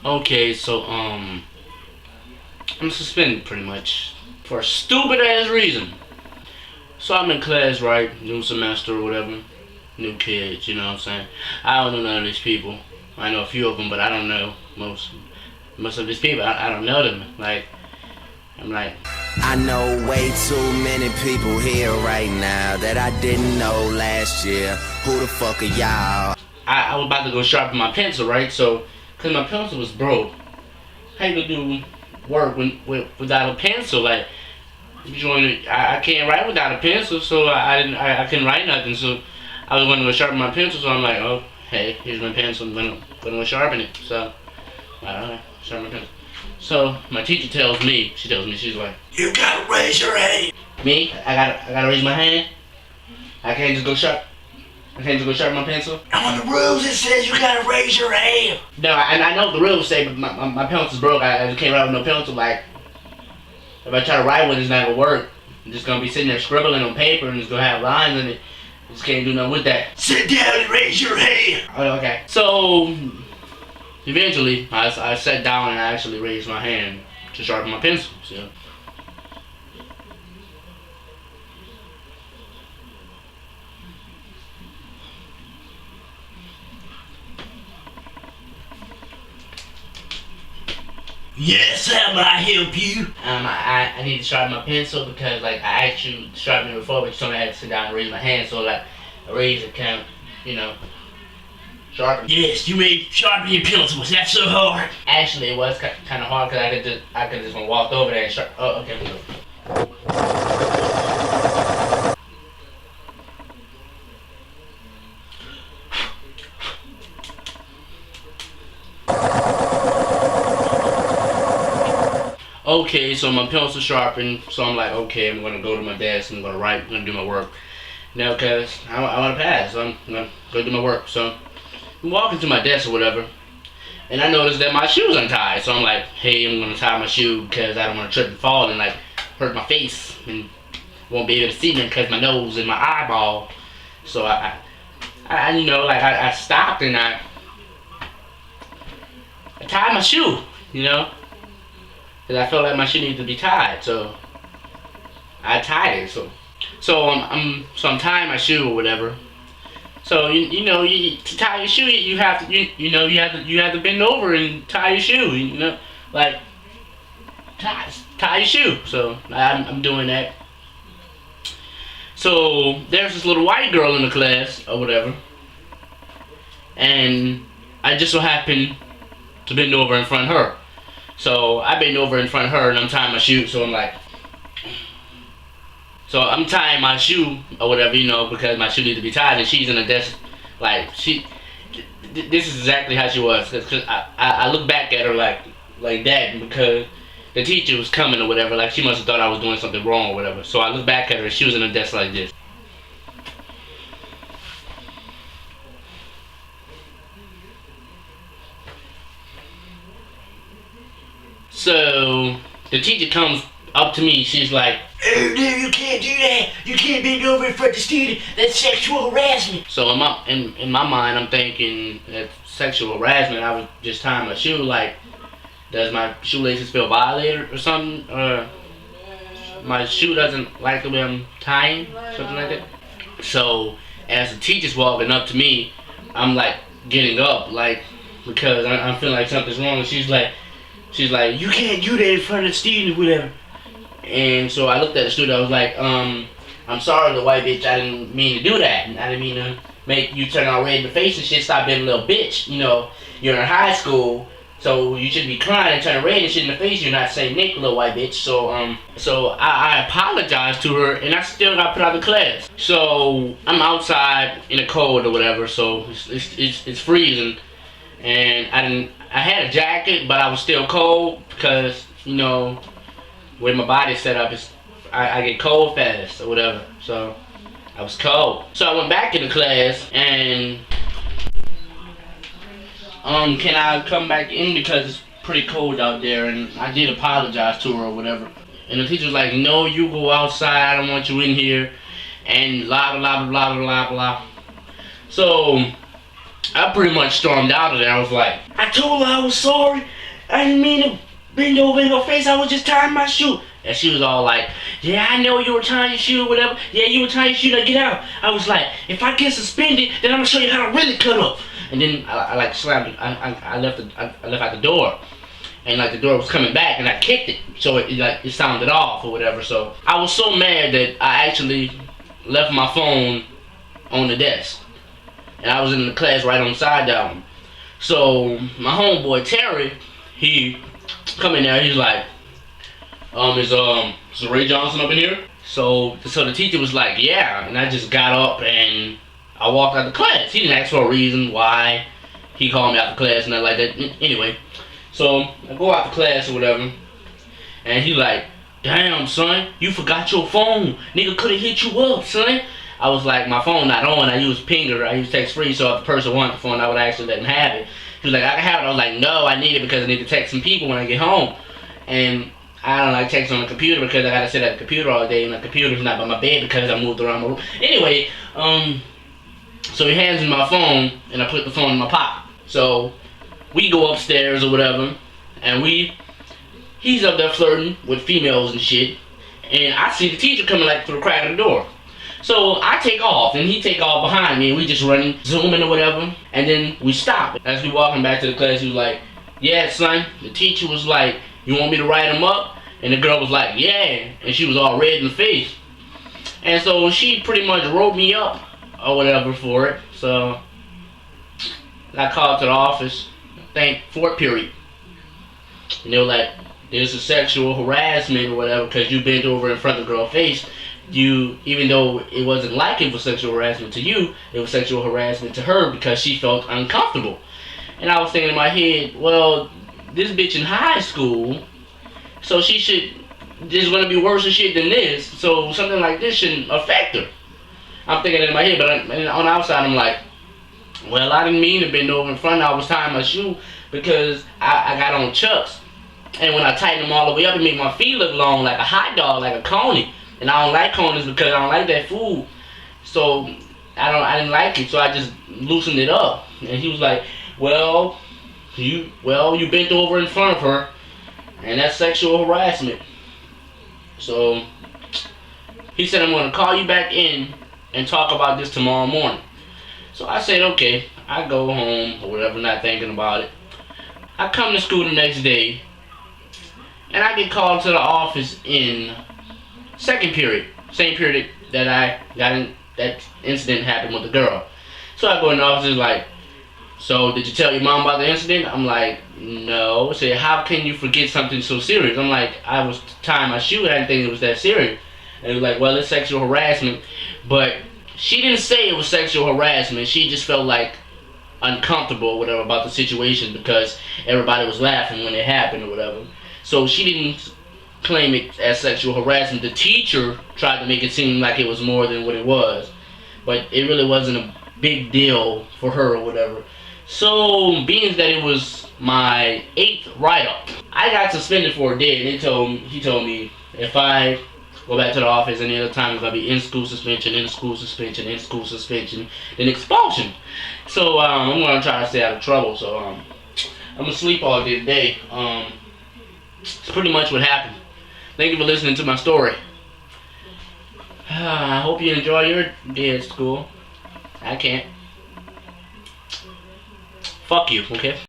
Okay, so I'm suspended pretty much for a stupid ass reason. So I'm in class, right? New semester or whatever. New kids, you know what I'm saying? I don't know none of these people. I know a few of them, but I don't know most of these people. I don't know them. Like I'm like, I know way too many people here right now that I didn't know last year. Who the fuck are y'all? I was about to go sharpen my pencil, right? So, cause my pencil was broke. How you gonna do work without a pencil? Like, I can't write without a pencil, so I couldn't write nothing. So, I was going to go sharpen my pencil. So I'm like, oh, hey, here's my pencil. I'm gonna go sharpen it. So, sharpen my pencil. So my teacher tells me, she's like, You gotta raise your hand. me, I gotta raise my hand. I can't just go sharpen my pencil. On the rules it says you gotta raise your hand. No, and I know what the rules say, but my pencil's broke. I just can't write with no pencil. Like, if I try to write with it, it's not gonna work. I'm just gonna be sitting there scribbling on paper and it's gonna have lines in it. Just can't do nothing with that. Sit down and raise your hand. Oh, okay. So, eventually, I sat down and I actually raised my hand to sharpen my pencil. So. Yes, how may I help you? I need to sharpen my pencil because like I asked you to sharpen it before, but you told me I had to sit down and raise my hand. So like I raised it, kind of, sharpen. Yes, you may sharpen your pencil. Was that so hard? Actually, it was kind of hard because I could just walk over there and sharpen. Oh, okay. Okay, so my pencil sharpened, so I'm like, okay, I'm gonna go to my desk, I'm gonna write, I'm gonna do my work. Now, cause I wanna pass, so I'm gonna go do my work. So I'm walking to my desk or whatever, and I noticed that my shoe's untied. So I'm like, hey, I'm gonna tie my shoe because I don't wanna trip and fall and like hurt my face and won't be able to see me because my nose and my eyeball. So I stopped and I tied my shoe, because I felt like my shoe needed to be tied, so I tied it. So I'm tying my shoe or whatever. So to tie your shoe, you have to bend over and tie your shoe. Like tie your shoe. So I'm doing that. So there's this little white girl in the class or whatever, and I just so happened to bend over in front of her. So I bend over in front of her and I'm tying my shoe. So I'm tying my shoe or whatever, because my shoe needs to be tied, and she's in a desk. Like this is exactly how she was. Cause I look back at her like that because the teacher was coming or whatever. Like she must have thought I was doing something wrong or whatever. So I look back at her and she was in a desk like this. So the teacher comes up to me. She's like, Oh no, you can't do that. You can't bend over in front of the student. That's sexual harassment. So in my mind, I'm thinking that sexual harassment. I was just tying my shoe. Like, does my shoelaces feel violated or something? Or my shoe doesn't like the way I'm tying, something like that. So as the teacher's walking up to me, I'm like getting up, like because I'm feeling like something's wrong. And she's like, you can't do that in front of the student, whatever. And so I looked at the student. I was like, I'm sorry, the white bitch. I didn't mean to do that. I didn't mean to make you turn all red in the face and shit. Stop being a little bitch. You're in high school, so you shouldn't be crying and turning red and shit in the face. You're not Saint Nick, little white bitch. So I apologized to her, and I still got put out of class. So I'm outside in the cold or whatever. So it's freezing, and I had a jacket, but I was still cold because where my body's set up, I get cold fast or whatever. So I was cold. So I went back into class and can I come back in because it's pretty cold out there? And I did apologize to her or whatever. And the teacher was like, no, you go outside. I don't want you in here. And blah blah blah blah blah blah. So I pretty much stormed out of there. I was like, I told her I was sorry. I didn't mean to bend over in her face. I was just tying my shoe. and she was all like, Yeah, I know you were tying your shoe or whatever. Yeah, you were tying your shoe. Now get out. I was like, if I get suspended, then I'm gonna show you how to really cut up. and then I like slammed. I left out the door, and like the door was coming back, and I kicked it, so it sounded off or whatever. So I was so mad that I actually left my phone on the desk, and I was in the class right on the side down. So my homeboy Terry, he come in there. He's like, is Ray Johnson up in here? So the teacher was like, yeah, and I just got up and I walked out of class. He didn't ask for a reason why he called me out of class and nothing like that. Anyway, so I go out of class or whatever, and he like, damn son, you forgot your phone. Nigga could have hit you up, son. I was like, my phone not on. I use Pinger. I use text free. So if the person wanted the phone, I would actually let them have it. He was like, I can have it. I was like, no, I need it because I need to text some people when I get home. And I don't like text on the computer because I gotta sit at the computer all day, and the computer's not by my bed because I moved around my room. Anyway, so he hands me my phone, and I put the phone in my pocket. So we go upstairs or whatever, and he's up there flirting with females and shit, and I see the teacher coming like through the crack of the door. So I take off, and he take off behind me, and we just running, zooming or whatever, and then we stop. As we walking back to the class, he was like, yeah, son, the teacher was like, you want me to write him up? And the girl was like, yeah, and she was all red in the face. And so she pretty much wrote me up or whatever for it. So I called to the office, I think fourth period. And they were like, there's a sexual harassment or whatever because you bent over in front of the girl's face. Even though it wasn't like it was sexual harassment to you, it was sexual harassment to her because she felt uncomfortable. And I was thinking in my head, well, this bitch in high school, so there's gonna be worse shit than this, so something like this shouldn't affect her. I'm thinking in my head, but on the outside I'm like, well, I didn't mean to bend over in front. I was tying my shoe because I got on Chucks, and when I tighten them all the way up, it made my feet look long like a hot dog, like a coney. And I don't like conies because I don't like that food. So I didn't like it, so I just loosened it up. And he was like, well, you bent over in front of her, and that's sexual harassment. So he said, I'm gonna call you back in and talk about this tomorrow morning. So I said, okay. I go home or whatever, not thinking about it. I come to school the next day, and I get called to the office in second period, same period that I got in, that incident happened with the girl. So I go in the office, and like, so did you tell your mom about the incident? I'm like, no. Say, how can you forget something so serious? I'm like, I was tying my shoe, I didn't think it was that serious. And it was like, well, it's sexual harassment. But she didn't say it was sexual harassment. She just felt like uncomfortable or whatever about the situation because everybody was laughing when it happened or whatever. So she didn't claim it as sexual harassment. The teacher tried to make it seem like it was more than what it was, but it really wasn't a big deal for her or whatever. So being that it was my 8th write-up, I got suspended for a day, and he told me if I go back to the office any other time, it's gonna be in-school suspension, in-school suspension, in-school suspension, then expulsion. So I'm gonna try to stay out of trouble. So I'm gonna sleep all day today. It's pretty much what happened. Thank you for listening to my story. I hope you enjoy your day at school. I can't. Fuck you, okay?